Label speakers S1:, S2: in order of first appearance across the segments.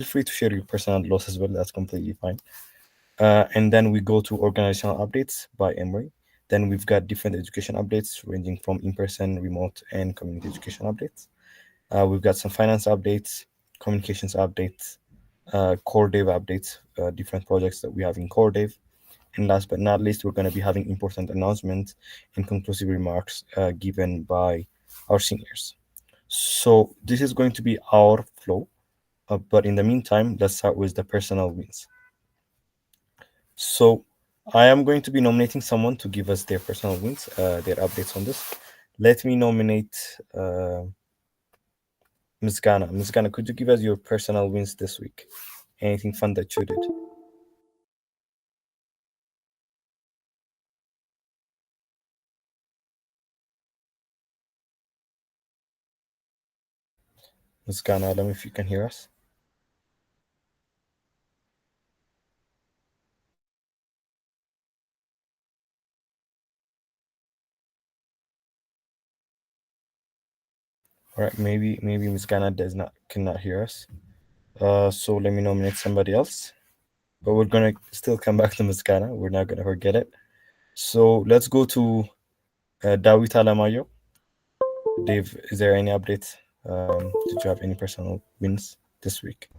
S1: free to share your personal loss as well. That's completely fine. And then we go to organizational updates by Embry. Then we've got different education updates ranging from in-person, remote, and community education updates. We've got some finance updates, communications updates, Cordave updates, different projects that we have in Cordave. And last but not least, we're going to be having important announcements and conclusive remarks given by our seniors. So this is going to be our flow. But in the meantime, let's start with the personal wins. So I am going to be nominating someone to give us their personal wins, their updates on this. Let me nominate Ms. Ghana. Ms. Ghana, could you give us your personal wins this week? Anything fun that you did? Ms. Ghana, I don't know if you can hear us. All right, maybe Ms. Ghana cannot hear us. So let me nominate somebody else. But we're gonna still come back to Ms. Ghana. We're not gonna forget it. So let's go to Dawit Alamayo. Dave, is there any updates? Did you have any personal wins this week?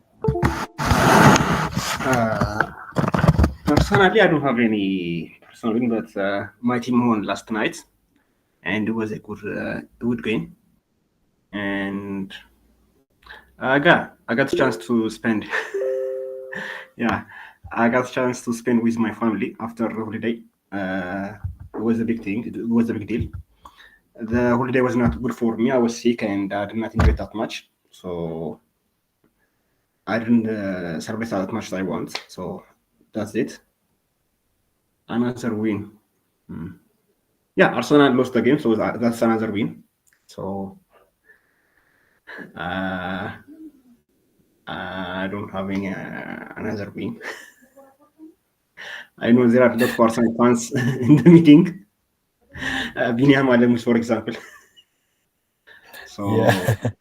S2: Personally, I don't have any personal win, but my team won last night, and it was a good game. And I got a chance to spend. Yeah, I got a chance to spend with my family after the holiday. It was a big thing. It was a big deal. The holiday was not good for me. I was sick and I did not enjoy it that much. So I didn't celebrate that much as I want. So that's it. Another win. Yeah, Arsenal lost the game, so that's another win. So I don't have any another win. I know there are a lot of Arsenal fans in the meeting. Vinnie, for example. So
S1: Yeah.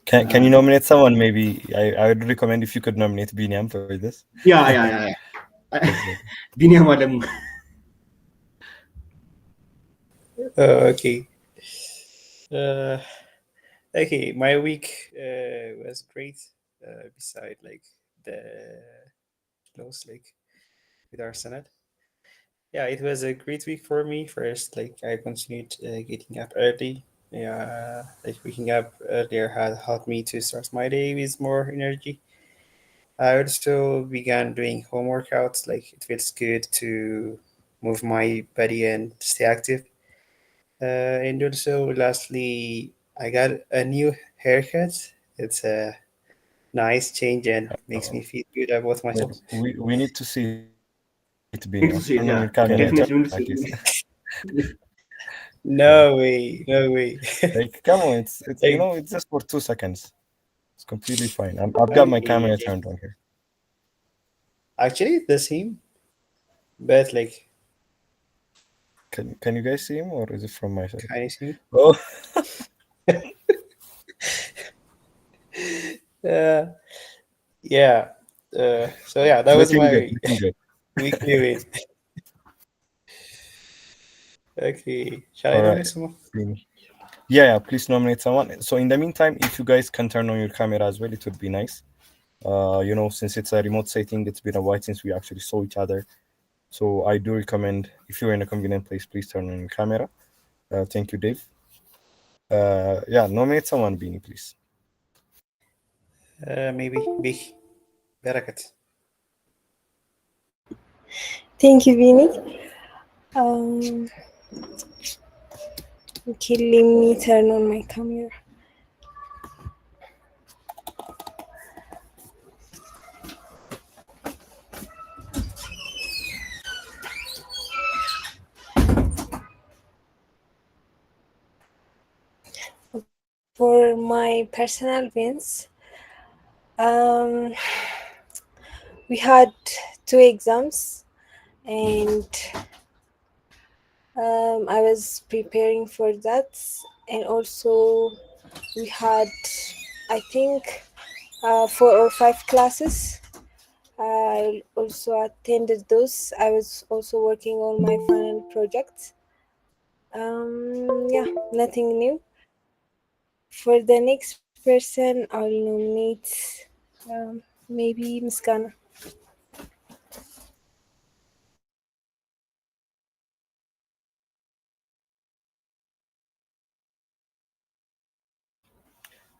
S1: Can you nominate someone? Maybe I would recommend if you could nominate Binyam for this.
S2: yeah. Vinnie
S3: Okay. Okay, my week was great. Beside like the loss, like with Arsenal. Yeah, it was a great week for me. First, like I continued getting up early. Yeah, like waking up earlier had helped me to start my day with more energy. I also began doing home workouts. Like it feels good to move my body and stay active. And also, lastly, I got a new haircut. It's a nice change and makes me feel good about myself.
S1: We need to see it, Binyam. Turn on
S2: need
S1: your
S2: to see it,
S1: camera
S2: yeah.
S1: and check
S2: Definitely need to
S1: like
S2: see
S1: this.
S2: it.
S3: No way, no way.
S1: Like, come on, it's
S3: Like,
S1: it's just for 2 seconds. It's completely fine. I've got my
S3: okay,
S1: camera
S3: okay.
S1: turned on here.
S3: Actually, the same, but like,
S1: Can you guys see him, or is it from my side?
S3: kind of same.
S1: Oh,
S3: Uh, yeah. So yeah, that was
S1: looking good,
S3: my
S1: looking good.
S3: weekly win. Okay, shall I
S1: All
S3: nominate
S1: right.
S3: someone?
S1: Yeah, please nominate someone. So in the meantime, if you guys can turn on your camera as well, it would be nice. Since it's a remote setting, it's been a while since we actually saw each other. So I do recommend, if you're in a convenient place, please turn on your camera. Thank you, Dave. Yeah, nominate someone, Beanie, please.
S3: Maybe Big Barakat.
S4: Thank you, Vinnie. Um, okay, let me turn on my camera. For my personal wins, we had 2 exams, and I was preparing for that, and also we had I think 4 or 5 classes. I also attended those. I was also working on my final project. Yeah, nothing new. For the next person, I'll nominate maybe Miskana.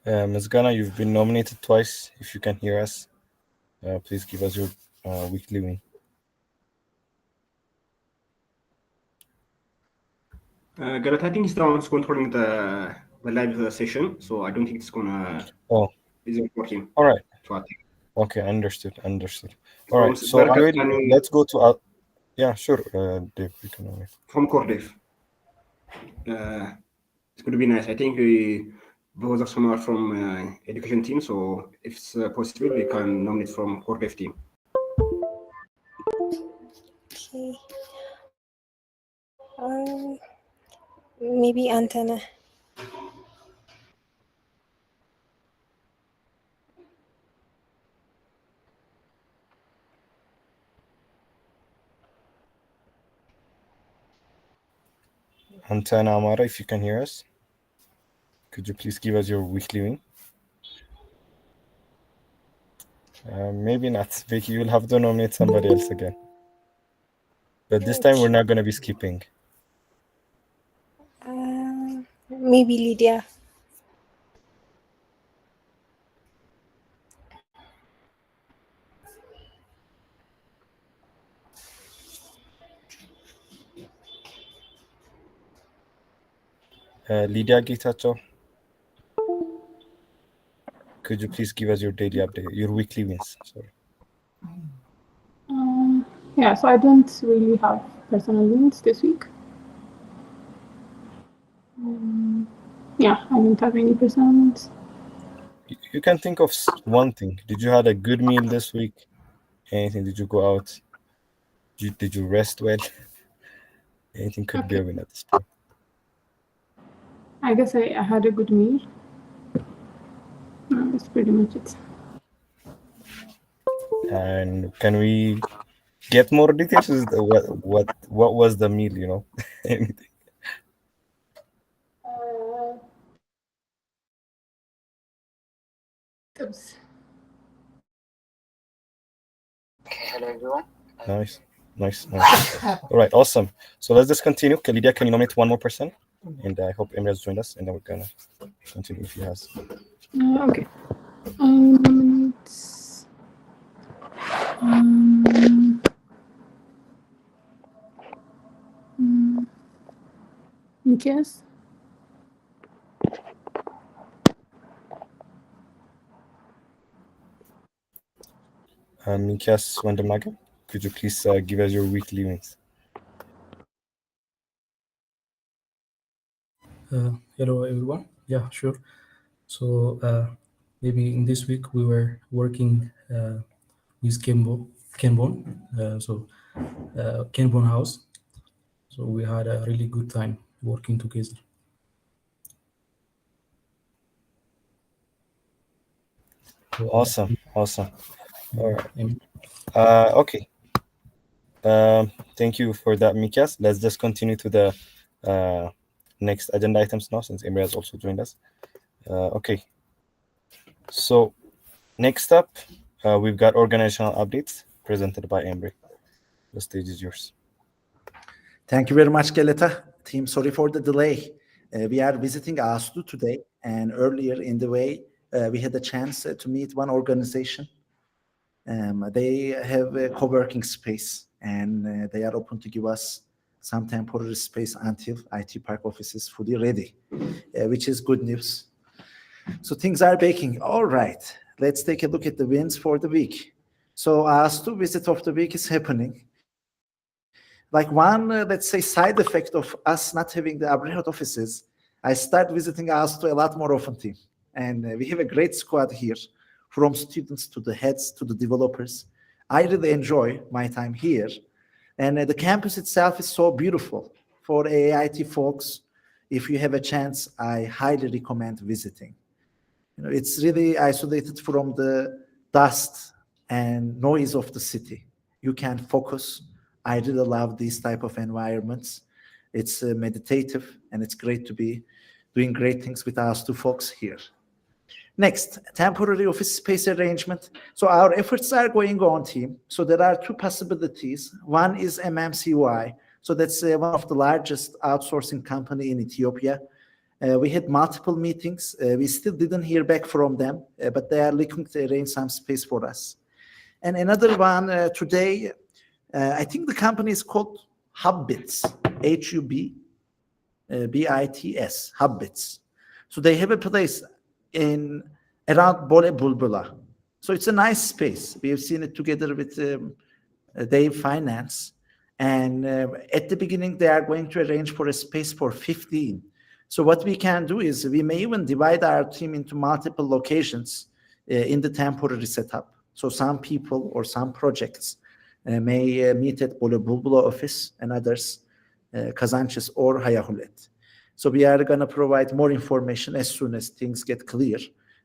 S1: Ms. Ghana, you've been nominated twice. If you can hear us, please give us your weekly win.
S2: Galat, I think it's the one's controlling the live session, so I don't think it's gonna
S1: Oh,
S2: is working.
S1: all right.
S2: So I think
S1: Okay, understood. All
S2: from
S1: right. So I'm
S2: Berkat,
S1: ready.
S2: can you
S1: Let's go to. Yeah, sure. Dave, you can nominate.
S2: from Cordave? It's going to be nice. I think both of them are from education team, so if it's possible, we can nominate from Cordave team.
S4: Okay. Maybe Antana.
S1: Antana Amara, if you can hear us, could you please give us your weekly win? Maybe not. Vicky, you'll have to nominate somebody else again. But this time we're not going to be skipping.
S4: Maybe Lydia.
S1: Lydia Gitacho, could you please give us your daily update, your weekly wins? Sorry.
S5: Yeah, so I don't really have personal wins this week. Yeah, I don't have any personal wins.
S1: You can think of one thing. Did you had a good meal this week? Anything? Did you go out? Did you rest well? Anything could be a win at this point.
S5: I guess I had a good meal. That's pretty much it.
S1: And can we get more details? What was the meal? You know, anything?
S6: Okay, hello everyone.
S1: Nice. All right, awesome. So let's just continue. Lydia, can you nominate one more person? And I hope Emre has joined us, and then we're gonna continue if he has.
S5: Okay. It's Nikias.
S1: Mikias Wandemaga, could you please give us your weekly wins?
S7: Hello everyone. Yeah, sure. So maybe in this week we were working with Kenbon, Kenbon House. So we had a really good time working together.
S1: Awesome. All right. Okay. Thank you for that, Mikias. Let's just continue to the next agenda items now, since Emre has also joined us. Okay. So next up, we've got organizational updates presented by Embry. The stage is yours.
S8: Thank you very much, Galata. Team, sorry for the delay. We are visiting ASTU today, and earlier in the way, we had a chance to meet one organization. They have a co-working space, and they are open to give us some temporary space until IT Park office is fully ready, which is good news. So things are baking. All right, let's take a look at the wins for the week. So ASTU visit of the week is happening. Like one, let's say, side effect of us not having the Afrohat offices, I start visiting ASTU a lot more often, team. And we have a great squad here, from students to the heads to the developers. I really enjoy my time here. And the campus itself is so beautiful. For AIT folks, if you have a chance, I highly recommend visiting. It's really isolated from the dust and noise of the city. You can focus. I really love these type of environments. It's meditative, and it's great to be doing great things with us two folks here. Next, temporary office space arrangement. So our efforts are going on, team. So there are two possibilities. One is MMCY. So that's one of the largest outsourcing company in Ethiopia. We had multiple meetings. We still didn't hear back from them, but they are looking to arrange some space for us. And another one today, I think the company is called Hubbits, Hubbits, Hubbits. So they have a place in around Bole Bulbula. So it's a nice space. We have seen it together with Dave Finance. And at the beginning, they are going to arrange for a space for 15. So what we can do is we may even divide our team into multiple locations in the temporary setup. So some people or some projects may meet at Bole Bulbula office and others Kazanches or Hayahulet. So we are going to provide more information as soon as things get clear,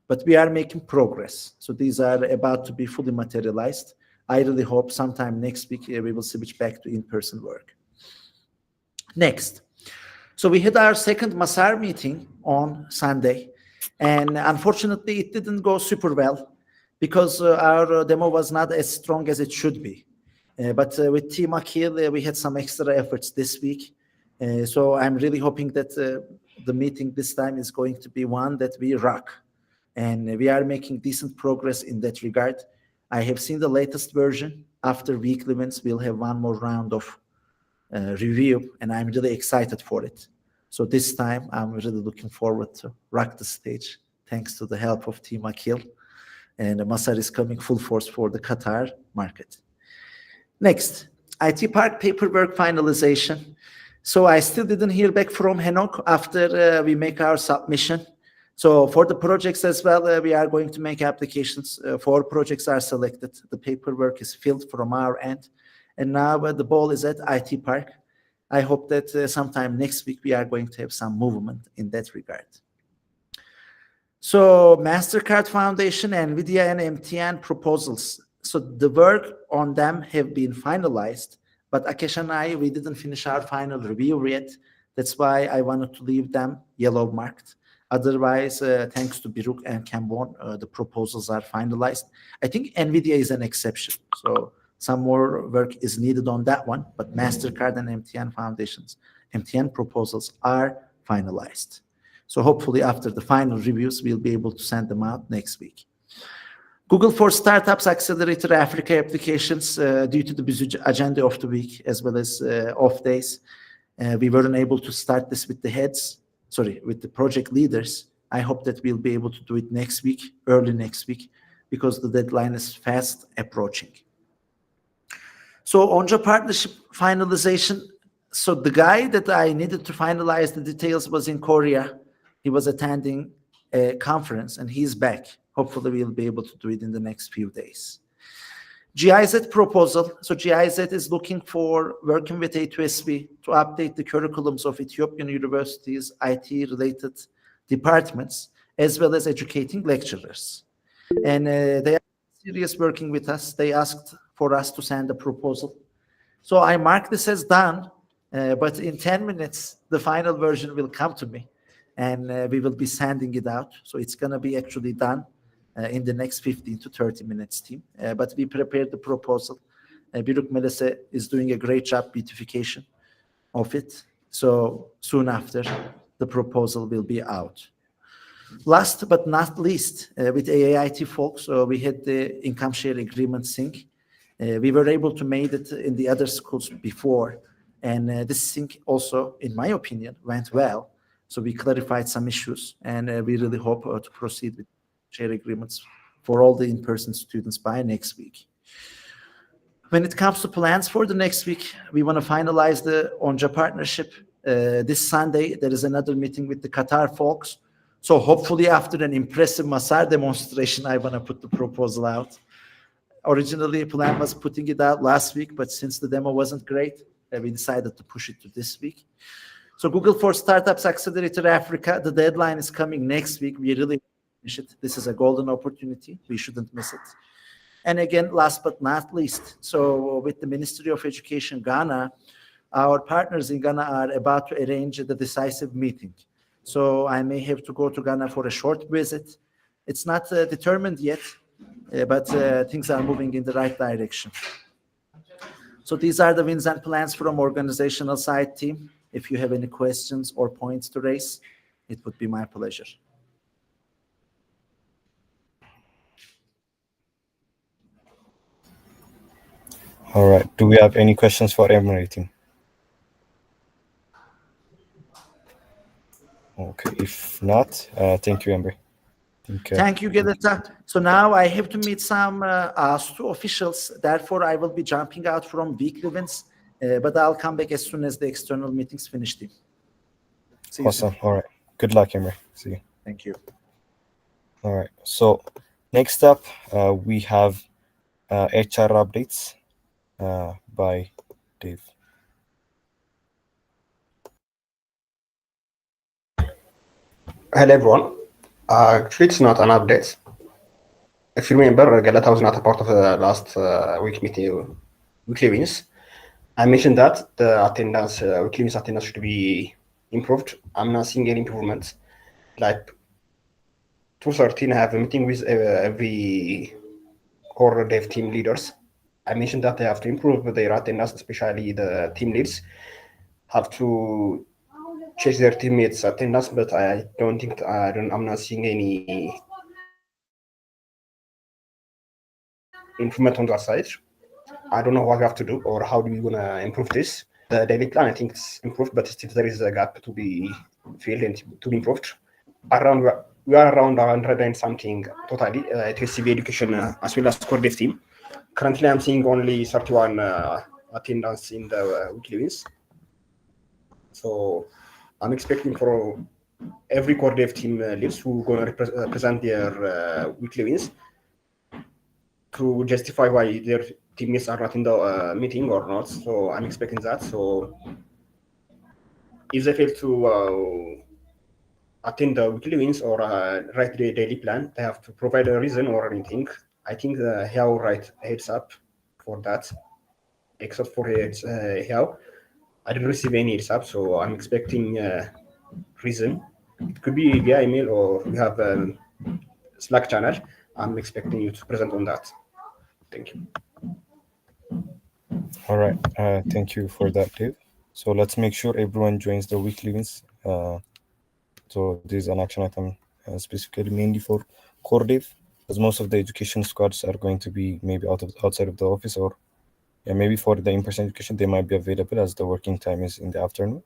S8: but we are making progress. So these are about to be fully materialized. I really hope sometime next week we will switch back to in-person work. Next. So we had our second Masar meeting on Sunday, and unfortunately it didn't go super well because our demo was not as strong as it should be. But with Team Akil, we had some extra efforts this week. So I'm really hoping that the meeting this time is going to be one that we rock. And we are making decent progress in that regard. I have seen the latest version. After weekly events, we'll have one more round of review, and I'm really excited for it. So this time, I'm really looking forward to rock the stage, thanks to the help of Team Akil. And Masar is coming full force for the Qatar market. Next, IT Park paperwork finalization. So I still didn't hear back from Henok after we make our submission. So for the projects as well, we are going to make applications. 4 projects are selected. The paperwork is filled from our end. And now the ball is at IT Park. I hope that sometime next week we are going to have some movement in that regard. So MasterCard Foundation, NVIDIA, and MTN proposals. So the work on them have been finalized, but Akesh and I, we didn't finish our final review yet. That's why I wanted to leave them yellow marked. Otherwise, thanks to Biruk and Cambon, the proposals are finalized. I think NVIDIA is an exception. So some more work is needed on that one, but MasterCard and MTN foundations, MTN proposals are finalized. So hopefully after the final reviews, we'll be able to send them out next week. Google for Startups Accelerator Africa applications, due to the busy agenda of the week, as well as off days, we weren't able to start this with with the project leaders. I hope that we'll be able to do it next week, early next week, because the deadline is fast approaching. So Onja partnership finalization. So the guy that I needed to finalize the details was in Korea. He was attending a conference and he's back. Hopefully we'll be able to do it in the next few days. GIZ proposal. So GIZ is looking for working with A2SV to update the curriculums of Ethiopian universities, IT-related departments, as well as educating lecturers. And they are serious working with us. They asked for us to send a proposal. So I mark this as done, but in 10 minutes, the final version will come to me and we will be sending it out. So it's going to be actually done in the next 15 to 30 minutes, team. But we prepared the proposal. Biruk Melese is doing a great job beautification of it. So soon after, the proposal will be out. Last but not least, with AAIT folks, we had the income share agreement sync. We were able to make it in the other schools before. And this sync also, in my opinion, went well. So we clarified some issues and we really hope to proceed with share agreements for all the in-person students by next week. When it comes to plans for the next week, we want to finalize the Onja partnership. This Sunday, there is another meeting with the Qatar folks. So hopefully after an impressive Masar demonstration, I want to put the proposal out. Originally, plan was putting it out last week, but since the demo wasn't great, we decided to push it to this week. So Google for Startups Accelerator Africa, the deadline is coming next week. We really finish it. This is a golden opportunity. We shouldn't miss it. And again, last but not least, so with the Ministry of Education Ghana, our partners in Ghana are about to arrange the decisive meeting. So I may have to go to Ghana for a short visit. It's not determined yet, but things are moving in the right direction. So these are the wins and plans from organizational side team. If you have any questions or points to raise, it would be my pleasure.
S1: All right. Do we have any questions for Embry team? Okay. If not, thank you, Embry.
S8: Thank you, Geleta. So now I have to meet some A2 officials. Therefore, I will be jumping out from weekly events, but I'll come back as soon as the external meetings finish. See you
S1: Awesome.
S8: soon.
S1: All right. Good luck, Embry. See you.
S8: Thank you.
S1: All right. So next up, we have HR updates by Dave.
S2: Hello, everyone. Actually, it's not an update. If you remember, Galata was not a part of the last weekly wins. I mentioned that the attendance, weekly wins attendance should be improved. I'm not seeing any improvement. Like 2:13, I have a meeting with every core dev team leaders. I mentioned that they have to improve their attendance, especially the team leads have to check their teammates' attendance, but I don't think I'm not seeing any improvement on that side. I don't know what we have to do or how do we want to improve this. The daily plan, I think it's improved, but still there is a gap to be filled and to be improved. We are around 100 and something totally, A2SV education as well as Cordave team. Currently, I'm seeing only 31 attendance in the weekly wins. So I'm expecting for every Cordave team leads who going to present their weekly wins to justify why their teammates are not in the meeting or not. So I'm expecting that. So if they fail to attend the weekly wins or write the daily plan, they have to provide a reason or anything. I think Hiao write heads up for that, except for Hiao. I didn't receive any heads up, so I'm expecting reason. It could be via email or we have a Slack channel. I'm expecting you to present on that. Thank you.
S1: All right. Thank you for that, Dave. So let's make sure everyone joins the weekly wins. So this is an action item specifically mainly for Cordave, as most of the education squads are going to be maybe outside of the office, or maybe for the in-person education they might be available as the working time is in the afternoon.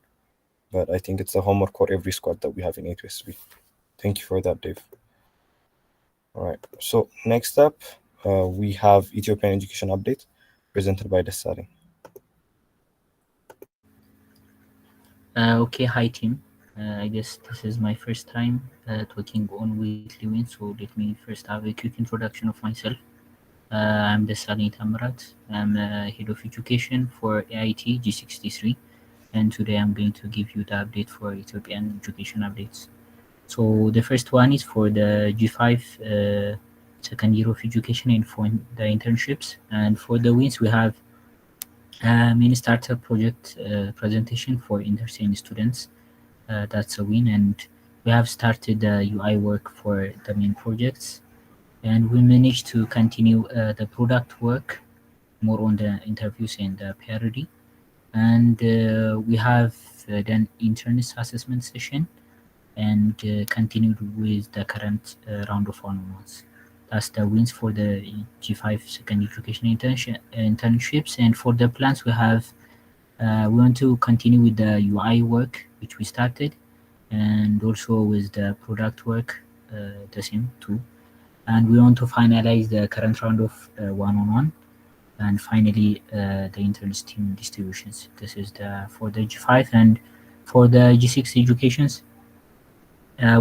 S1: But I think it's a homework for every squad that we have in A2SV. Thank you for that, Dave. All right. So next up, we have Ethiopian education update presented by Desari.
S9: Okay, hi team. I guess this is my first time talking on weekly wins, so let me first have a quick introduction of myself. I'm Desari Tamrat. I'm head of education for AIT G63, and today I'm going to give you the update for Ethiopian education updates. So the first one is for the G5 second year of education and for the internships. And for the wins, we have main starter project presentation for intern students. That's a win, and we have started the UI work for the main projects, and we managed to continue the product work more on the interviews and the parody, and we have done interns assessment session and continued with the current round of one-on-ones. That's the wins for the G5 second education internships. And for the plans, we want to continue with the UI work, which we started, and also with the product work, the same too. And we want to finalize the current round of one-on-one, and finally the interns team distributions. This is for the G5. And for the G6 educations,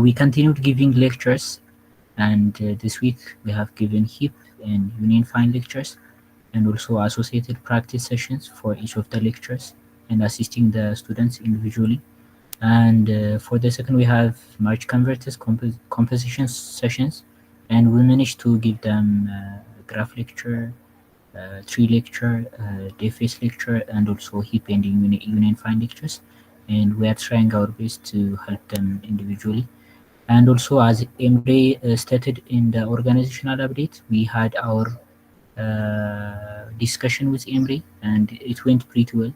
S9: we continued giving lectures, and this week we have given HIP and Union Fine lectures, and also associated practice sessions for each of the lectures, and assisting the students individually. And for the second, we have merge converters composition sessions, and we managed to give them graph lecture, tree lecture, deface lecture, and also heap and union find lectures. And we are trying our best to help them individually. And also, as Embry stated in the organizational update, we had our discussion with Embry, and it went pretty well.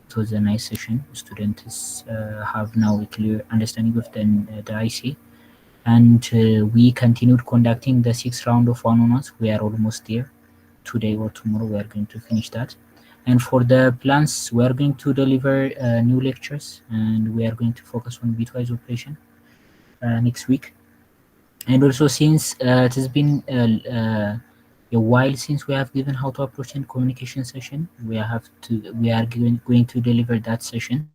S9: It was a nice session. Students have now a clear understanding of the IC, and we continued conducting the 6th round of one-on-ones. We are almost there. Today or tomorrow we are going to finish that. And for the plans, we are going to deliver new lectures, and we are going to focus on bitwise operation next week. And also, since it has been a while since we have given how to approach and communication session, we are going to deliver that session,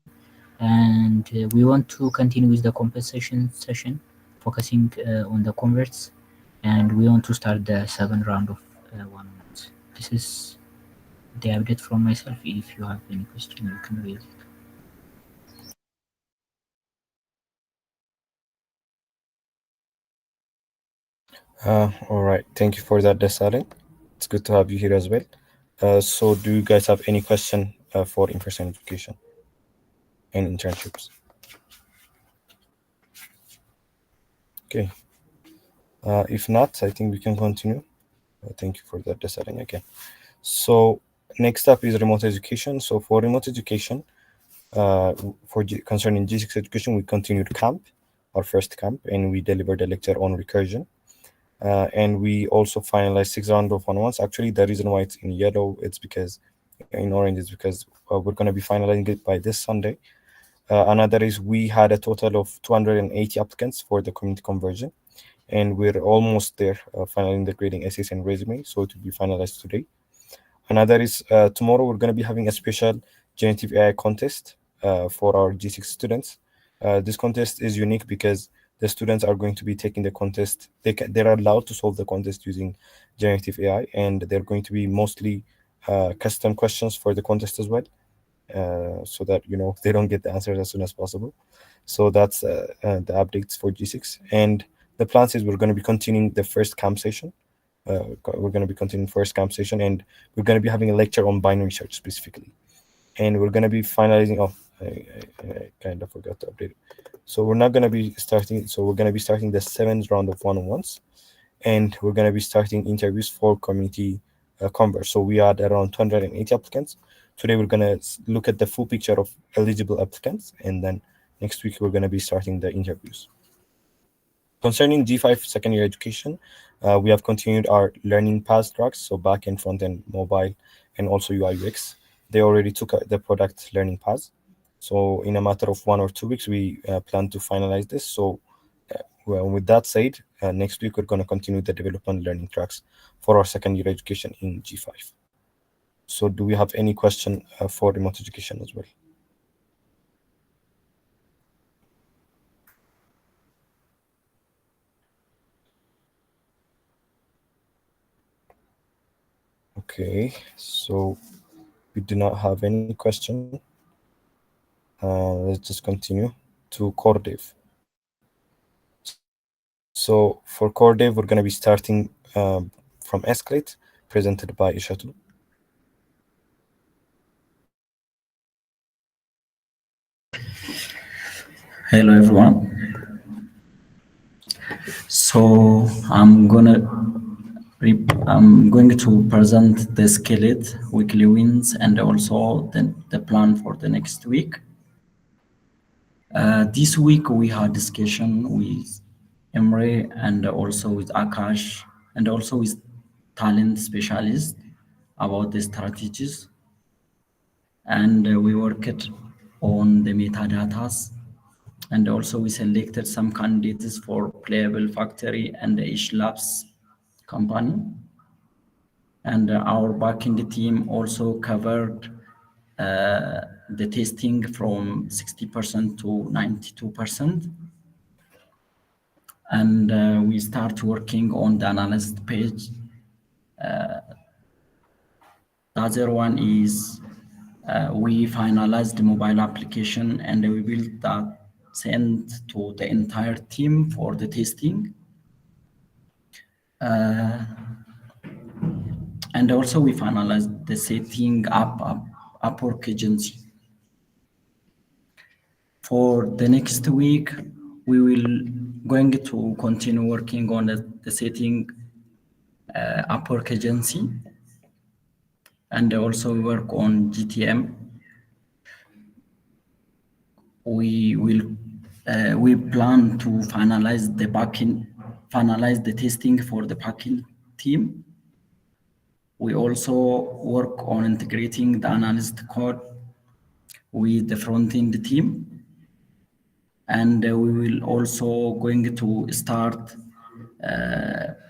S9: and we want to continue with the compensation session, focusing on the converts, and we want to start the 7th round of one-on-ones. This is the update from myself. If you have any question, you can raise it.
S1: All right. Thank you for that, Desalegn. It's good to have you here as well. So do you guys have any question for in-person education and internships? Okay. If not, I think we can continue. Thank you for that, Desalegn, again. So next up is remote education. So for remote education, concerning G6 education, we continued camp, our first camp, and we delivered a lecture on recursion. And we also finalized 6 rounds of one-on-ones. Actually, the reason why it's in yellow, it's because in orange is because we're going to be finalizing it by this Sunday. Another is we had a total of 280 applicants for the community conversion, and we're almost there, finalizing the grading essays and resume, so it will be finalized today. Another is tomorrow we're going to be having a special generative AI contest for our G6 students. This contest is unique because the students are going to be taking the contest. They're allowed to solve the contest using generative AI, and they're going to be mostly custom questions for the contest as well, so that they don't get the answers as soon as possible. So that's the updates for G6. And the plans is we're going to be continuing the first camp session. We're going to be continuing first camp session, and we're going to be having a lecture on binary search specifically. And we're going to be finalizing. I kind of forgot to update it. So we're not going to be starting. So we're going to be starting the 7th round of one-on-ones, and we're going to be starting interviews for community converts. So we had around 280 applicants. Today we're going to look at the full picture of eligible applicants, and then next week we're going to be starting the interviews. Concerning G5 second year education, we have continued our learning path tracks, so back end, front end, mobile, and also UI UX. They already took the product learning path. So in a matter of 1 or 2 weeks, we plan to finalize this. So with that said, next week we're going to continue the development learning tracks for our second year education in G5. So do we have any question for remote education as well? Okay, so we do not have any question. Let's just continue to Cordave. So for Cordave, we're going to be starting from Escalate, presented by Ishatu.
S10: Hello everyone. So I'm going to present the skillet weekly wins and also the plan for the next week. This week we had discussion with Embry and also with Akash and also with talent specialists about the strategies, and we worked on the metadatas, and also we selected some candidates for Playable Factory and the Ish Labs company. And our backend team also covered the testing from 60% to 92%. And we start working on the analyst page. The other one is we finalized the mobile application and we built that sent to the entire team for the testing. And also we finalized the setting up Upwork agency. For the next week, we will going to continue working on the setting Upwork agency, and also work on GTM. We plan to finalize the testing for the backend team. We also work on integrating the analyst code with the front-end team. And we will also going to start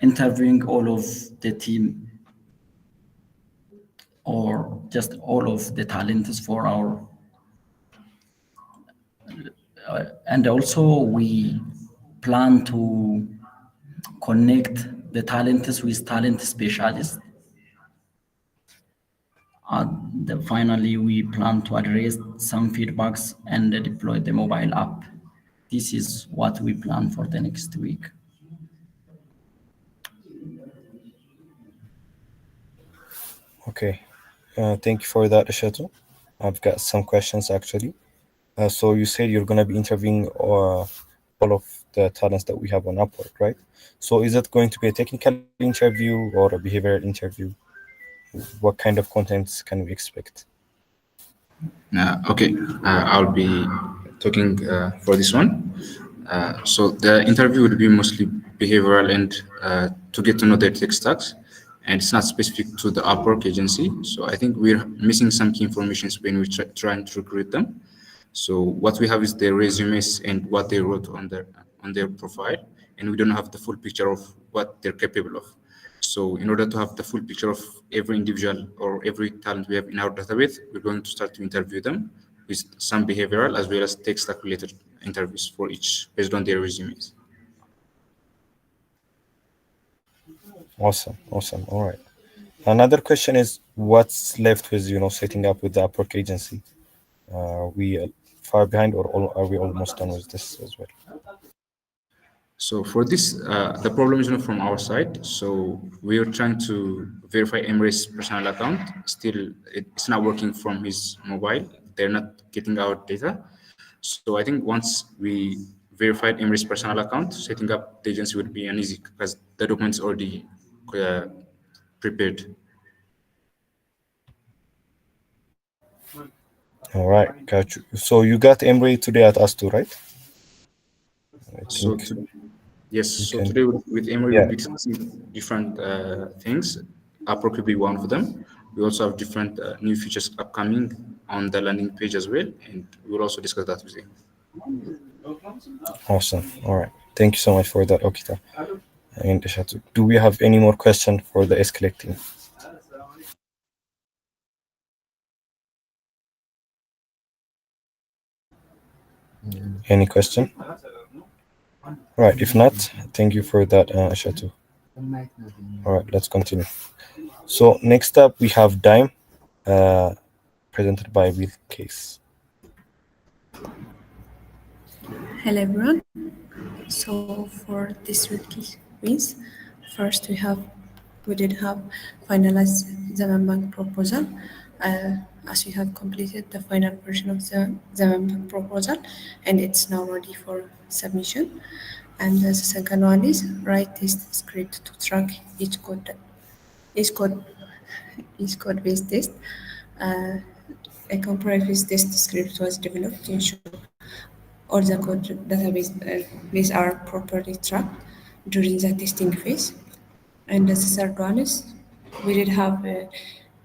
S10: interviewing all of the team, or just all of the talents for our. And also we plan to connect the talents with talent specialists. Finally, we plan to address some feedbacks and deploy the mobile app. This is what we plan for the next week.
S1: Okay, thank you for that, Ashatu. I've got some questions actually. So you said you're gonna be interviewing all of the talents that we have on Upwork, right? So is it going to be a technical interview or a behavioral interview? What kind of contents can we expect?
S11: Okay, I'll be talking for this one. So the interview will be mostly behavioral and to get to know their tech stacks, and it's not specific to the Upwork agency. So I think we're missing some key information when we're trying to recruit them. So what we have is their resumes and what they wrote on their profile, and we don't have the full picture of what they're capable of. So in order to have the full picture of every individual or every talent we have in our database, we're going to start to interview them with some behavioral as well as tech stack related interviews for each based on their resumes.
S1: Awesome. All right. Another question is, what's left with setting up with the Upwork agency? We far behind, or are we almost done with this as well?
S11: So for this, the problem is not from our side. So we are trying to verify Embry's personal account. Still, it's not working from his mobile. They're not getting our data. So I think once we verified Embry's personal account, setting up the agency would be an easy because the documents already prepared.
S1: All right, got you. So you got Embry today at us2, right?
S11: Yes. So today with Embry, we'll be discussing different things. Upwork will be one of them. We also have different new features upcoming on the landing page as well, and we'll also discuss that with him.
S1: Awesome. All right. Thank you so much for that, Okita and Ishatu. Do we have any more questions for the Escalate team? Any question? Right. If not, thank you for that, Ishatu. All right. Let's continue. So next up, we have Dime, presented by Will Case.
S12: Hello everyone. So for this week's quiz, first we did have finalized the Bank proposal. As we have completed the final version of the Bank proposal, and it's now ready for submission. And the second one is write test script to track each code-based test. A comprehensive test script was developed to ensure all the code database are properly tracked during the testing phase. And the third one is we did have a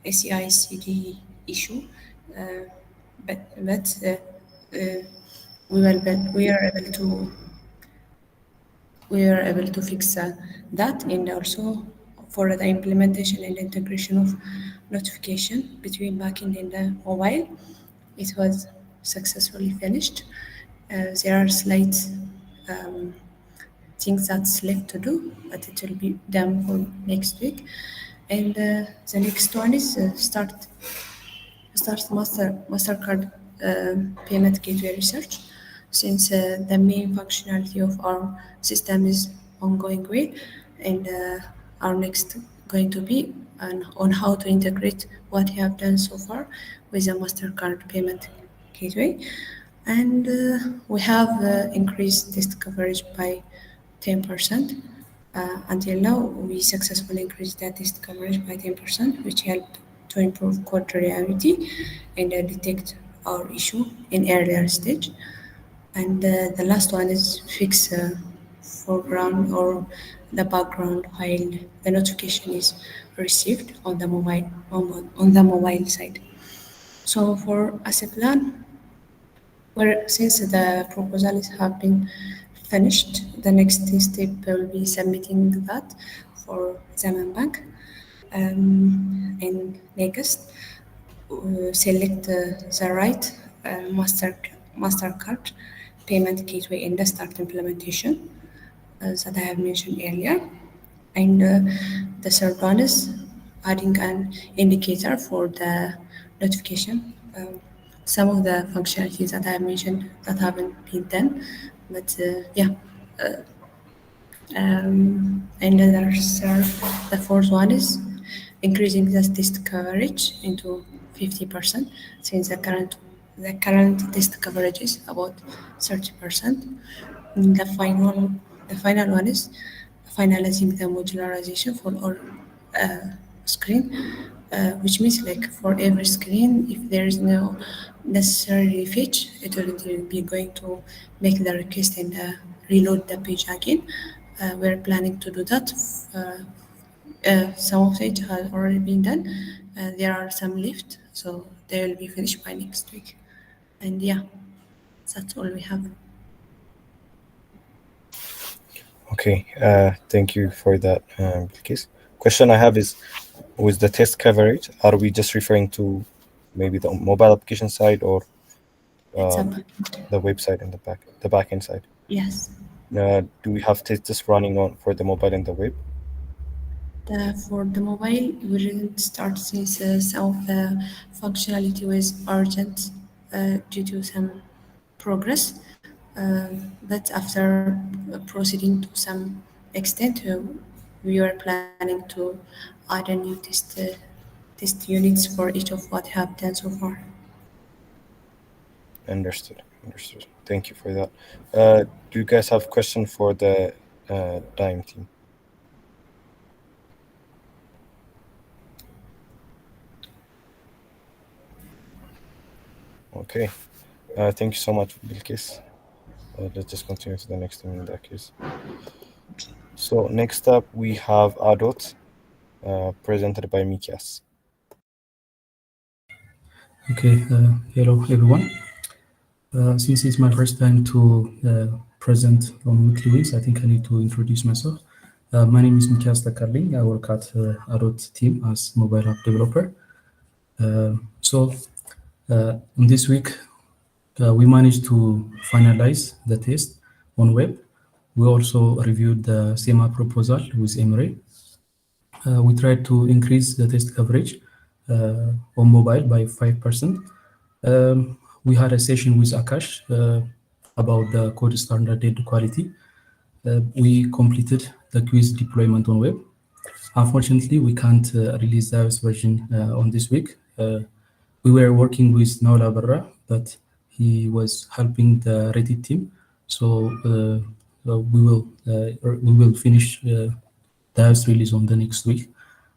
S12: CI/CD issue, but we are able to fix that, and also for the implementation and integration of notification between backend and the mobile, it was successfully finished. There are slight things that's left to do, but it will be done for next week. And the next one is start MasterCard payment gateway research. since the main functionality of our system is ongoing well, and our next going to be on how to integrate what we have done so far with the MasterCard payment gateway. And we have increased test coverage by 10%. Until now, we successfully increased that test coverage by 10%, which helped to improve code reliability and detect our issue in earlier stage. And the last one is fix foreground or the background while the notification is received on the mobile side. So for as a plan, where since the proposals have been finished, the next step will be submitting that for Zaman Bank. And next, select the right MasterCard payment gateway in the start implementation that I have mentioned earlier. And the third one is adding an indicator for the notification. Some of the functionalities that I have mentioned that haven't been done, but yeah. And the fourth one is increasing the test coverage into 50%, since the current test coverage is about 30%. The final one is finalizing the modularization for all screen, which means like for every screen, if there is no necessary fetch, it will be going to make the request and reload the page again. We're planning to do that. Some of it has already been done. There are some left, so they will be finished by next week. And yeah, that's all we have.
S1: Okay, thank you for that, Bilkis. Question I have is, with the test coverage, are we just referring to maybe the mobile application side or
S12: It's a
S1: the website and the backend side?
S12: yes.
S1: Do we have tests running on for the mobile and the web?
S12: For the mobile, we didn't start since some of the functionality was urgent due to some progress. But after proceeding to some extent, we were planning to add a new test units for each of what we have done so far.
S1: Understood. Thank you for that. Do you guys have question for the Dime team? Okay. Thank you so much, Bilkis. Let's just continue to the next thing in that case. So next up we have Adot, presented by Mikias.
S7: Okay, hello everyone. Since it's my first time to present on Weekly Wins, I think I need to introduce myself. My name is Mikias Takarling. I work at Adot team as mobile app developer. So in this week, we managed to finalize the test on web. We also reviewed the SEMA proposal with Embry. We tried to increase the test coverage on mobile by 5%. We had a session with Akash about the code standard data quality. We completed the quiz deployment on web. Unfortunately, we can't release the iOS version on this week. We were working with Naula Barra, but he was helping the Reddit team. So we will finish the iOS release on the next week.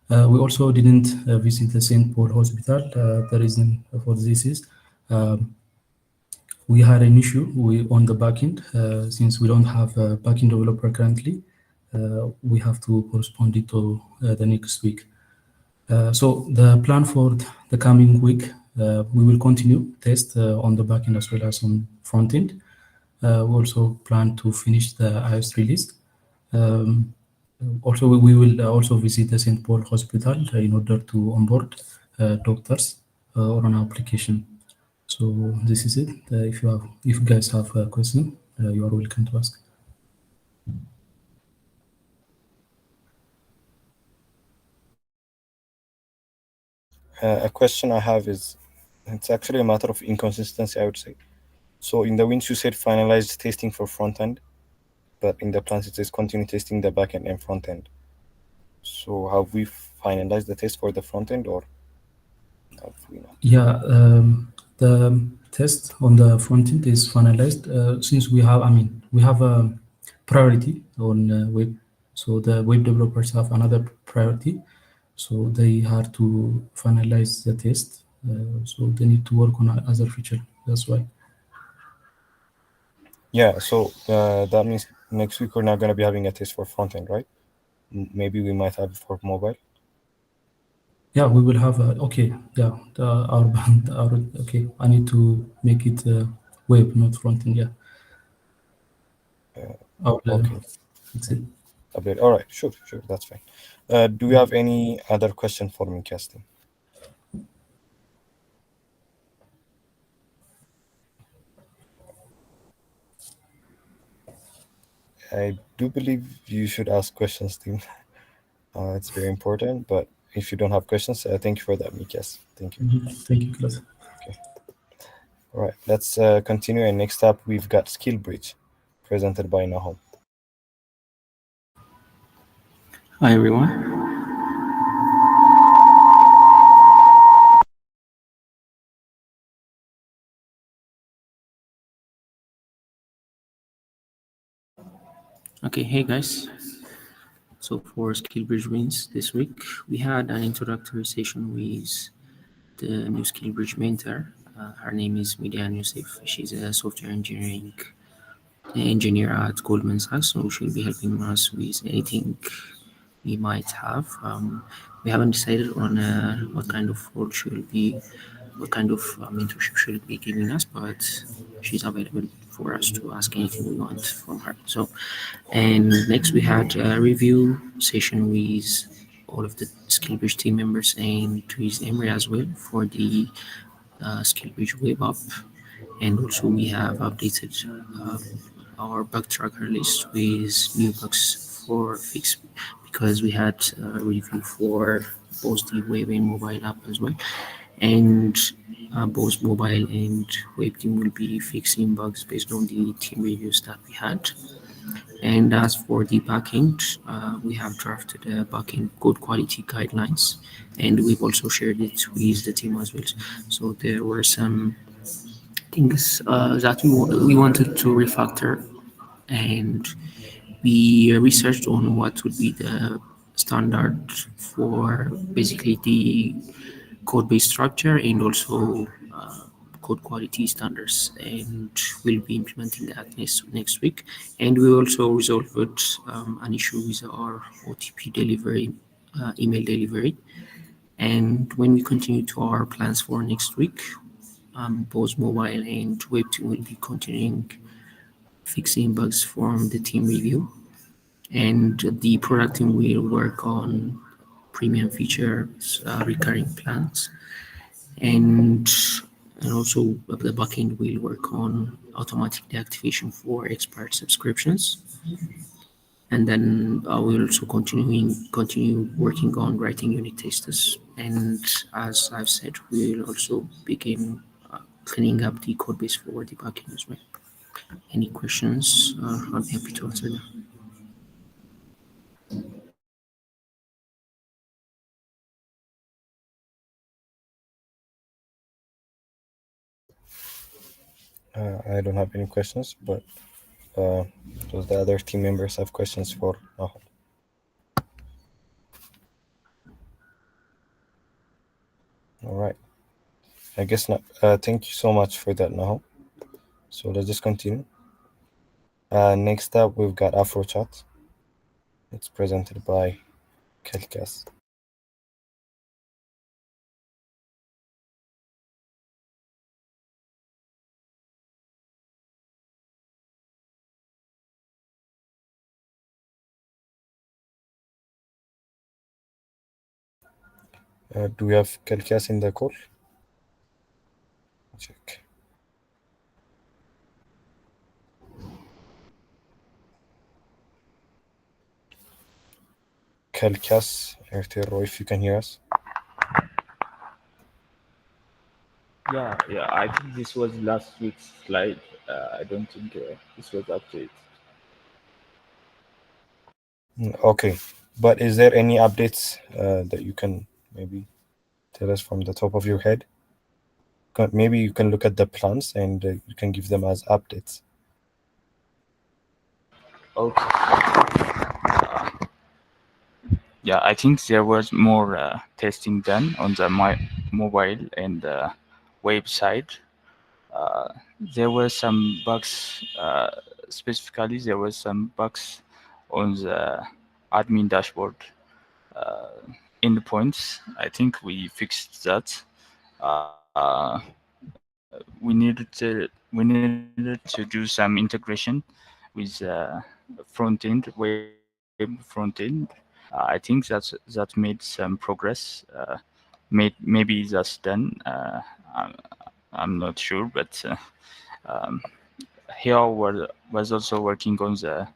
S7: We also didn't visit the St. Paul Hospital. The reason for this is we had an issue on the backend. Since we don't have a backend developer currently, we have to postpone it to the next week. So the plan for the coming week, we will continue test on the backend as well as on front end. We also plan to finish the iOS release. Also, we will also visit the St. Paul Hospital in order to onboard doctors on our application. So this is it. If you guys have a question, you are welcome to ask.
S1: A question I have is, it's actually a matter of inconsistency, I would say. So in the wins, you said finalized testing for front end, but in the plans it says continue testing the back end and front end. So have we finalized the test for the front end, or have we not?
S7: Yeah, the test on the front end is finalized. Since we have, we have a priority on web, so the web developers have another priority, so they have to finalize the test. So they need to work on other feature. That's why.
S1: Yeah, so that means next week we're not going to be having a test for front end, right? Maybe we might have it for mobile.
S7: Yeah, we will have okay. Yeah, our okay. I need to make it web, not front end. Yeah.
S1: Okay.
S7: That's it.
S1: A bit. All right. Sure. That's fine. Do you have any other question for me, Casting? I do believe you should ask questions, team. It's very important. But if you don't have questions, thank you for that, Mikas. Thank you.
S7: Thank you, class.
S1: Okay. All right. Let's continue. And next up, we've got Skillbridge, presented by Nahom.
S13: Hi, everyone. Okay, hey guys. So for Skillbridge wins this week, we had an introductory session with the new Skillbridge mentor. Her name is Midian Youssef. She's a software engineer at Goldman Sachs, so she'll be helping us with anything we might have. We haven't decided on what kind of role what kind of mentorship she'll be giving us, but she's available for us to ask anything we want from her. So, and next we had a review session with all of the Skillbridge team members and with Embry as well for the Skillbridge web app. And also we have updated our bug tracker list with new bugs for fix, because we had a review for both the web and mobile app as well. And both mobile and web team will be fixing bugs based on the team reviews that we had. And as for the backend, we have drafted a backend code quality guidelines, and we've also shared it with the team as well. So there were some things that we wanted to refactor, and we researched on what would be the standard for basically the code-based structure and also code quality standards, and we'll be implementing that next week. And we also resolved an issue with our OTP delivery, email delivery. And when we continue to our plans for next week, both mobile and web team will be continuing fixing bugs from the team review, and the product team will work on premium features, recurring plans, and also the backend will work on automatic deactivation for expired subscriptions. And then we'll also continue working on writing unit tests. And as I've said, we'll also begin cleaning up the code base for the backend as well. Any questions? I'm happy to answer them.
S1: I don't have any questions, but does the other team members have questions for Nahom? All right. I guess not. Thank you so much for that, Nahom. So let's just continue. Next up, we've got Afrohat. It's presented by Kelkas. Do we have Kelkas in the call? Check. Kelkas, Ertero, if you can hear us.
S14: Yeah, I think this was last week's slide. I don't think this was updated.
S1: Okay, but is there any updates that you can maybe tell us from the top of your head? Maybe you can look at the plans and you can give them as updates.
S14: Okay. Yeah, I think there was more testing done on the mobile and website. There were some bugs, specifically there was some bugs on the admin dashboard endpoints. I think we fixed that. We needed to do some integration with web front end. I think that made some progress. Maybe that's done. I'm not sure, but um, here was also working on the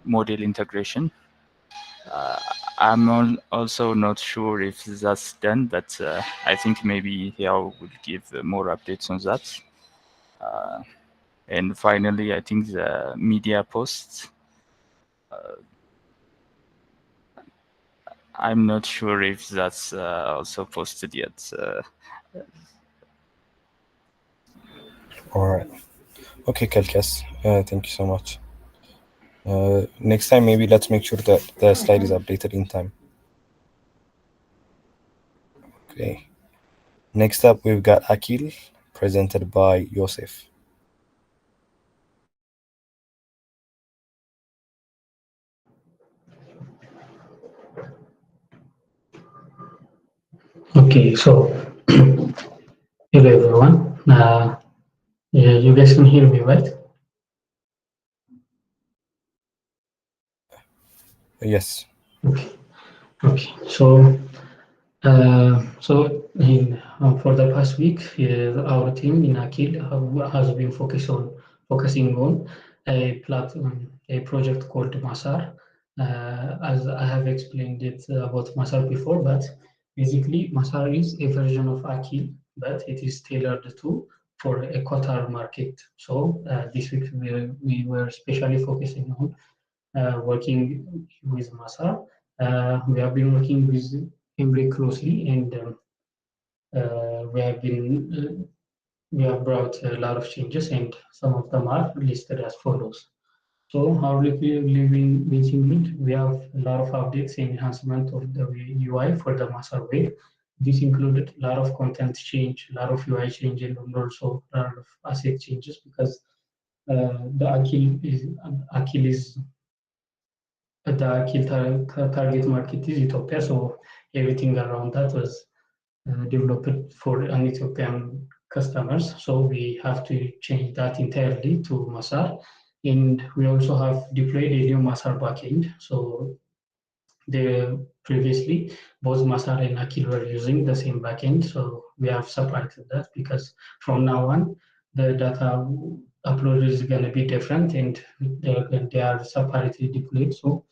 S14: model integration. I'm also not sure if that's done, but I think maybe here will give more updates on that. And finally, I think the media posts. I'm not sure if that's also posted yet.
S1: All right. Okay, Kalkas. Thank you so much. Next time, maybe let's make sure that the slide is updated in time. Okay. Next up, we've got Akil, presented by Yosef.
S7: Okay, so hello everyone. Yeah, you guys can hear me, right?
S1: Yes.
S7: Okay. Okay. For the past week, our team in Akil has been focusing on a project called Masar. As I have explained it about Masar before, but basically Masar is a version of Akil, but it is tailored for a Qatar market. So this week we were especially focusing on working with Masar. We have been working with Embry closely, and we have brought a lot of changes, and some of them are listed as follows. So how living include? We have a lot of updates and enhancement of the UI for the Masar web. This included a lot of content change, a lot of UI change, and also a lot of asset changes because the Akil is the Akil target market is Ethiopia, so everything around that was developed for an Ethiopian customers. So we have to change that entirely to Masar, and we also have deployed a new Masar backend. So previously both Masar and Akil were using the same backend, so we have separated that because from now on the data upload is going to be different and they are separately deployed. So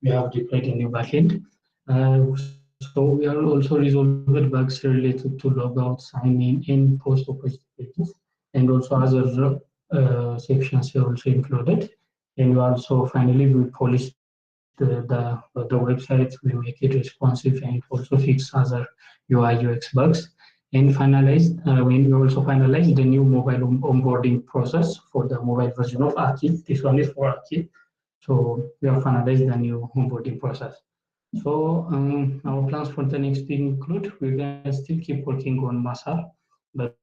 S7: we have deployed a new backend. So we are also resolved bugs related to logout, sign in, post opposite pages, and also other sections are also included. And also finally we polished the website, we make it responsive and also fix other UI UX bugs. And we also finalized the new mobile onboarding process for the mobile version of Akil. This one is for Akil. So we have finalized the new onboarding process. So our plans for the next week include we're gonna still keep working on Masar, but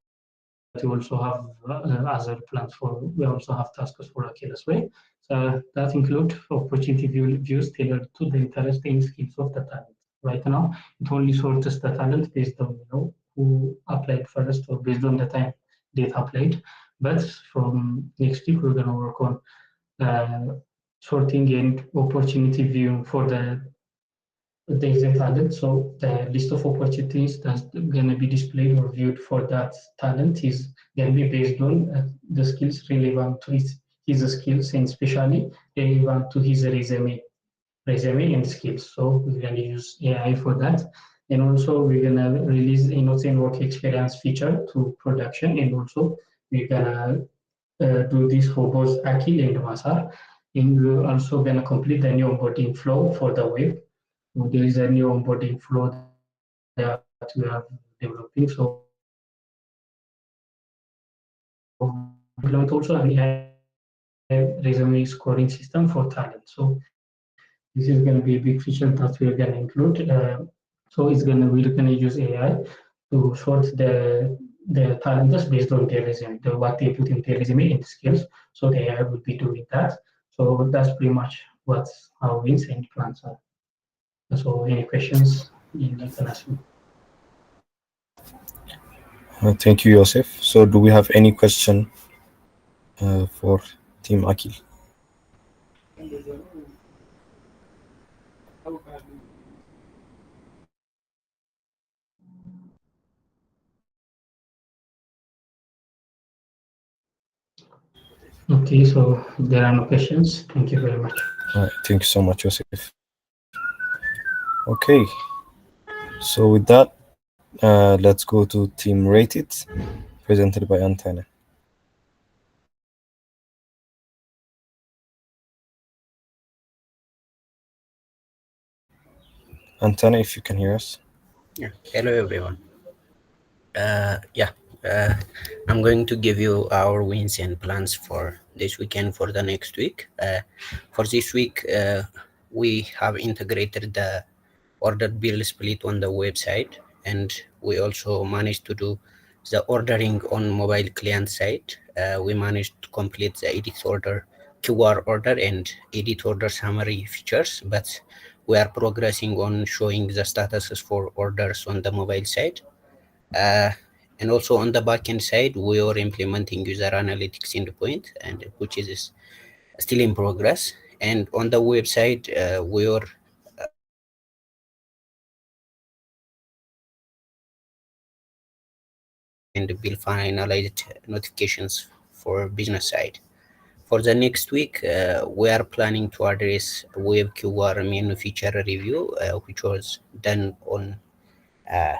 S7: we also have other plans we also have tasks for Akil as well. So that include opportunity views tailored to the interest and skills of the talent. Right now, it only sorts the talent based on who applied first or based on the time they applied. But from next week, we're gonna work on sorting and opportunity view for the exact talent. So the list of opportunities that's going to be displayed or viewed for that talent is going to be based on the skills relevant to his skills and especially relevant to his resume and skills. So we're going to use AI for that. And also we're going to release a notes and work experience feature to production. And also we're going to do this for both Akil and Masar. And we're also going to complete the new onboarding flow for the web. So there is a new onboarding flow that we are developing. So we implement also an AI resume scoring system for talent. So this is going to be a big feature that we're going to include. So we're going to use AI to sort the talent just based on their resume, what they put in their resume and skills. So the AI will be doing that. So that's pretty much what our wins and plans are. So any questions you can ask me.
S1: Thank you, Yosef. So do we have any question for Team Akil?
S7: Okay, so there are no questions. Thank you very much.
S1: All right, thank you so much, Yosef. Okay, so with that, let's go to Team Rated, presented by Antenna. Antenna, if you can hear us.
S15: Yeah. Hello, everyone. Yeah, I'm going to give you our wins and plans for this weekend for the next week. For this week, we have integrated the order bill split on the website, and we also managed to do the ordering on mobile client side. We managed to complete the edit order, QR order, and edit order summary features, but we are progressing on showing the statuses for orders on the mobile side. Uh, and also on the backend side, we are implementing user analytics endpoint, and which is still in progress. And on the website, we are and build finalized notifications for business side. For the next week, we are planning to address web QR menu feature review, which was done on uh,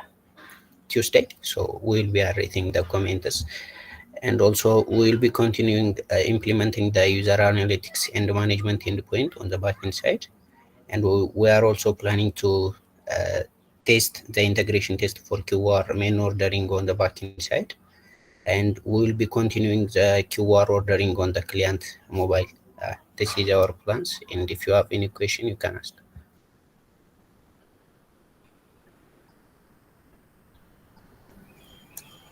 S15: Tuesday. So we'll be rating the comments, and also we'll be continuing implementing the user analytics and management endpoint on the backend side. And we are also planning to test the integration test for QR main ordering on the backend side, and we will be continuing the QR ordering on the client mobile. This is our plans, and if you have any question, you can ask.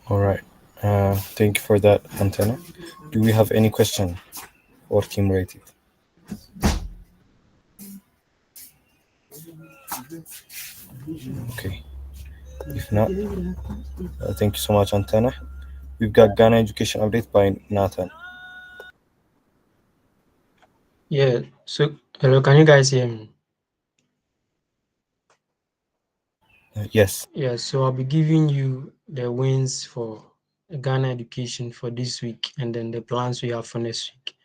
S1: All right. Thank you for that, Antenna. Do we have any question for Team Rated? Okay. If not, thank you so much, Antenna. We've got Ghana Education Update by Nathan.
S16: Yeah, so hello, can you guys hear me?
S1: Yes.
S16: Yeah, so I'll be giving you the wins for Ghana education for this week and then the plans we have for next week.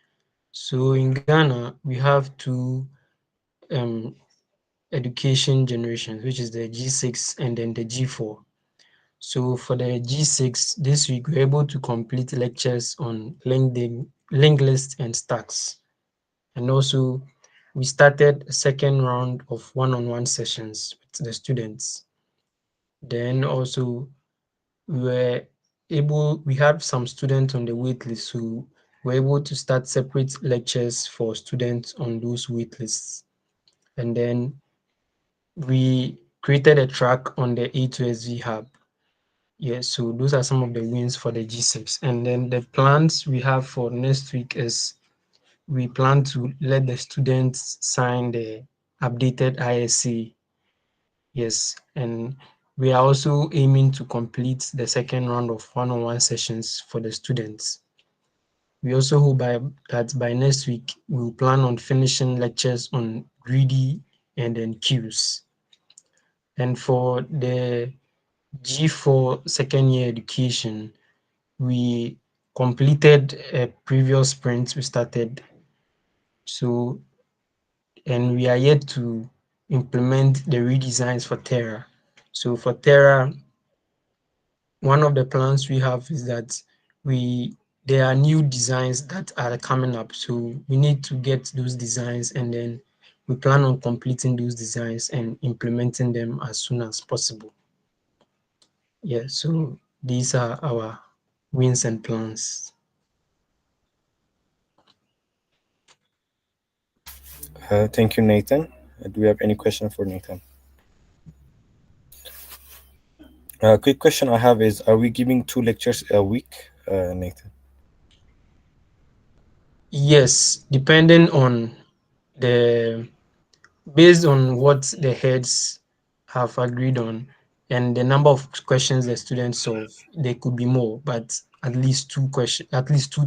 S16: So in Ghana, we have two education generations, which is the G6 and then the G4. So for the G6, this week we're able to complete lectures on linked lists and stacks. And also we started a second round of one-on-one sessions with the students. Then also we had some students on the wait list who were able to start separate lectures for students on those wait lists. And then we created a track on the A2SV hub. Yes, so those are some of the wins for the G6. And then the plans we have for next week is we plan to let the students sign the updated ISC. Yes, and we are also aiming to complete the second round of one-on-one sessions for the students. We also hope that by next week, we'll plan on finishing lectures on greedy and then queues. And for the G4 second year education, we completed a previous sprint we started. So, and we are yet to implement the redesigns for Terra. So for Terra, one of the plans we have is that we there are new designs that are coming up. So we need to get those designs, and then we plan on completing those designs and implementing them as soon as possible. Yeah, so these are our wins and plans.
S1: Thank you, Nathan. Do we have any question for Nathan? Quick question I have is: are we giving 2 lectures a week, Nathan?
S16: Yes, depending on the based on what the heads have agreed on and the number of questions the students solve, there could be more, but at least two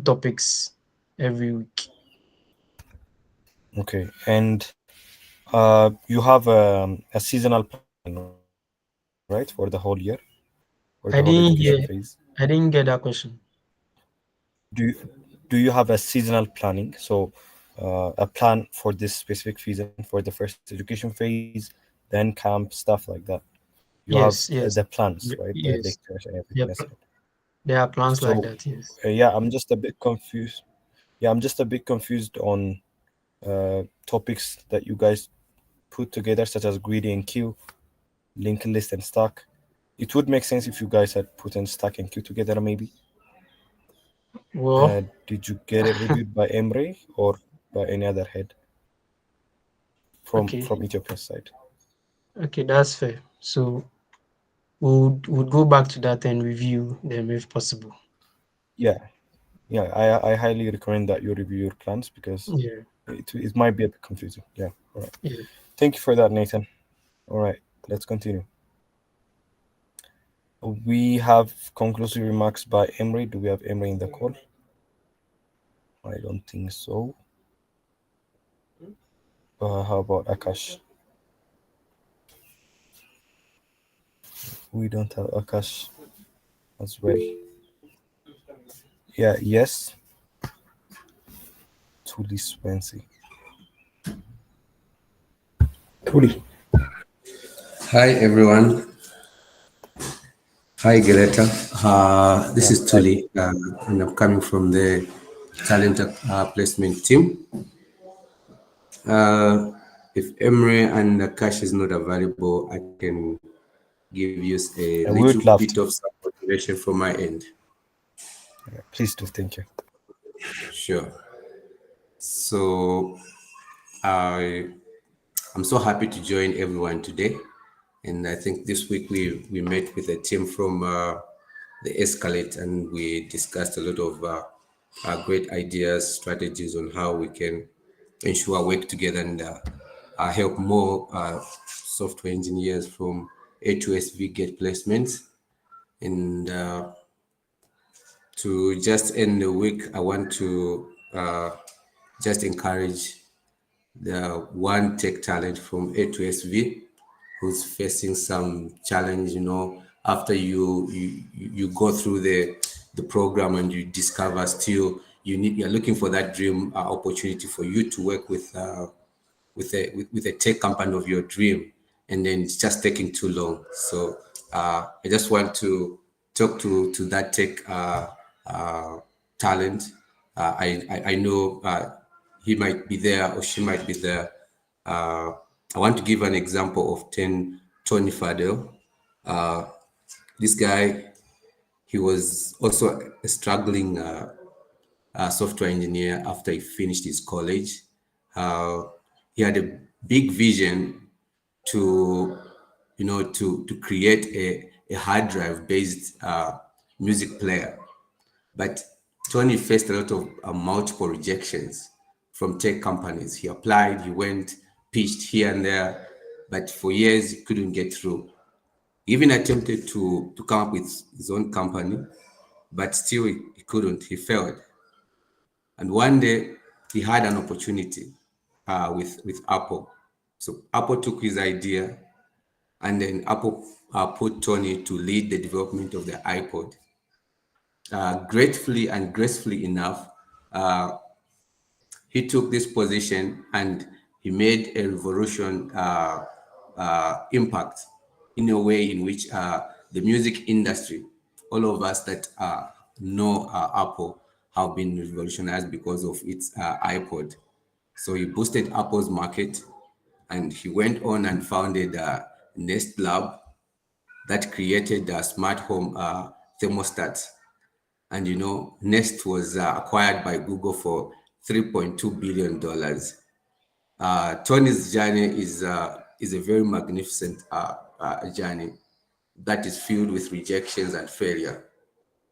S16: topics every week.
S1: Okay, and you have a seasonal plan, right, for the whole year, for the whole education
S16: I
S1: phase?
S16: didn't hear. I didn't get that question.
S1: Do you, do you have a seasonal planning? So, a plan for this specific season for the first education phase, then camp, stuff like that. You have
S16: Yes,
S1: the
S16: yes,
S1: plans, right? The
S16: yes.
S1: lectures and everything
S16: There,
S1: aside.
S16: there are plans like
S1: So,
S16: that. Yes.
S1: yeah, I'm just a bit confused. Yeah, I'm just a bit confused on topics that you guys put together, such as greedy and queue, linked list and stack. It would make sense if you guys had put in stack and queue together, maybe.
S16: Well,
S1: Did you get it reviewed by Embry or by any other head
S16: okay,
S1: from Ethiopia's side?
S16: okay, that's fair. So we'll go back to that and review them if possible.
S1: Yeah, yeah. I highly recommend that you review your plans because
S16: Yeah,
S1: it might be a bit confusing. Yeah. All right.
S16: yeah.
S1: Thank you for that, Nathan. All right. Let's continue. We have conclusive remarks by Emery. Do we have Emery in the call? I don't think so. How about Akash? We don't have Akash as well. Yeah, yes. Tuli Swansea.
S17: Tuli. Hi, everyone. Hi, Greta. This is Tuli, and I'm coming from the talent placement team. If Emre and Akash is not available, I can give you a
S1: And we
S17: little
S1: would love
S17: bit
S1: to.
S17: of some motivation from my end.
S1: Yeah, please do. Thank you.
S17: Sure. So I'm so happy to join everyone today. And I think this week we met with a team from the Escalate, and we discussed a lot of great ideas, strategies on how we can ensure work together and help more software engineers from A2SV get placements. And to just end the week, I want to just encourage the one tech talent from A2SV who's facing some challenge, after you go through the program and you discover still you're looking for that dream opportunity for you to work with a tech company of your dream, and then it's just taking too long. So I just want to talk to that tech talent. I know he might be there or she might be there. I want to give an example of Tony Fadel. This guy, he was also a struggling software engineer after he finished his college. He had a big vision to, to create a hard drive based music player. But Tony faced a lot of multiple rejections from tech companies. He applied, he went, pitched here and there, but for years he couldn't get through. He even attempted to come up with his own company, but still he couldn't. He failed. And one day he had an opportunity with Apple. So Apple took his idea, and then Apple put Tony to lead the development of the iPod. Gratefully and gracefully enough, he took this position and he made a revolution impact in a way in which the music industry, all of us that know Apple, have been revolutionized because of its iPod. So he boosted Apple's market, and he went on and founded Nest Lab that created smart home thermostats. And you know, Nest was acquired by Google for $3.2 billion. Tony's journey is a very magnificent journey that is filled with rejections and failure.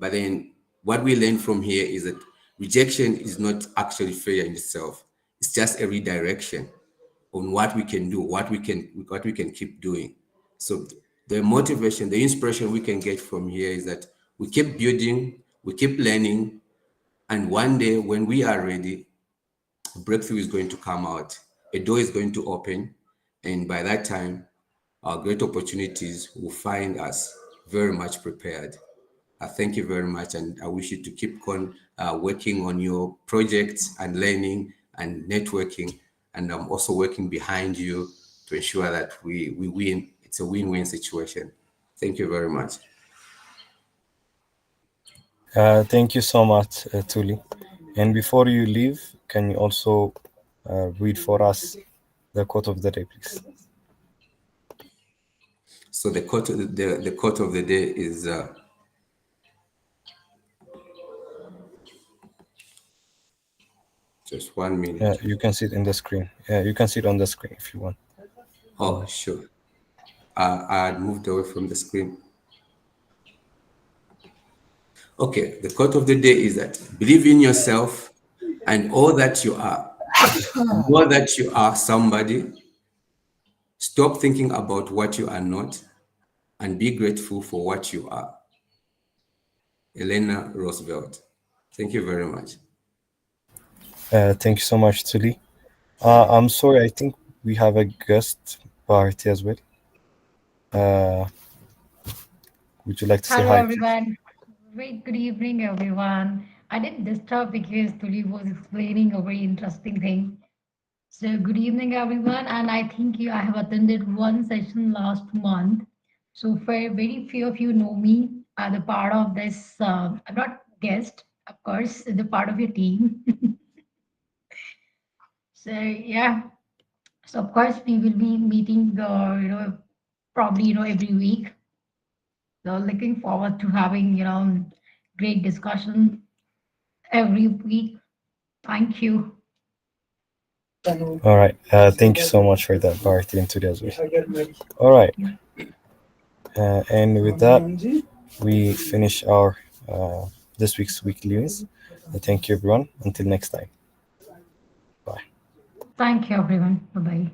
S17: But then what we learn from here is that rejection is not actually failure in itself. It's just a redirection on what we can do, what we can keep doing. So the motivation, the inspiration we can get from here is that we keep building, we keep learning, and one day when we are ready, a breakthrough is going to come out, a door is going to open, and by that time, our great opportunities will find us very much prepared. Thank you very much, and I wish you to keep on working on your projects and learning and networking, and I'm also working behind you to ensure that we win. It's a win-win situation. Thank you very much.
S1: Thank you so much, Tuli. And before you leave, can you also read for us the quote of the day, please?
S17: So the quote of the quote of the day is just 1 minute.
S1: You can see it in the screen. You can see it on the screen if you want.
S17: Oh, sure. I had moved away from the screen. Okay, the quote of the day is that believe in yourself and all that you are. Know that you are somebody. Stop thinking about what you are not and be grateful for what you are. Elena Roosevelt. Thank you very much.
S1: Thank you so much, Tuli. I'm sorry, I think we have a guest party as well. Would you like to say
S18: Hello,
S1: hi?
S18: everyone. Very good evening, everyone. I didn't disturb because Tuli was explaining a very interesting thing. So, good evening, everyone. And I think I have attended one session last month. So, for very few of you know me, the part of this. I'm not guest, of course, the part of your team. So, yeah. So, of course, we will be meeting, probably, every week. So looking forward to having, great discussion every week. Thank you.
S1: All right. Thank you so much for that, Bharti and Tuli as well. All right. And with that, we finish our this week's weekly news. Thank you, everyone. Until next time. Bye.
S18: Thank you, everyone. Bye-bye.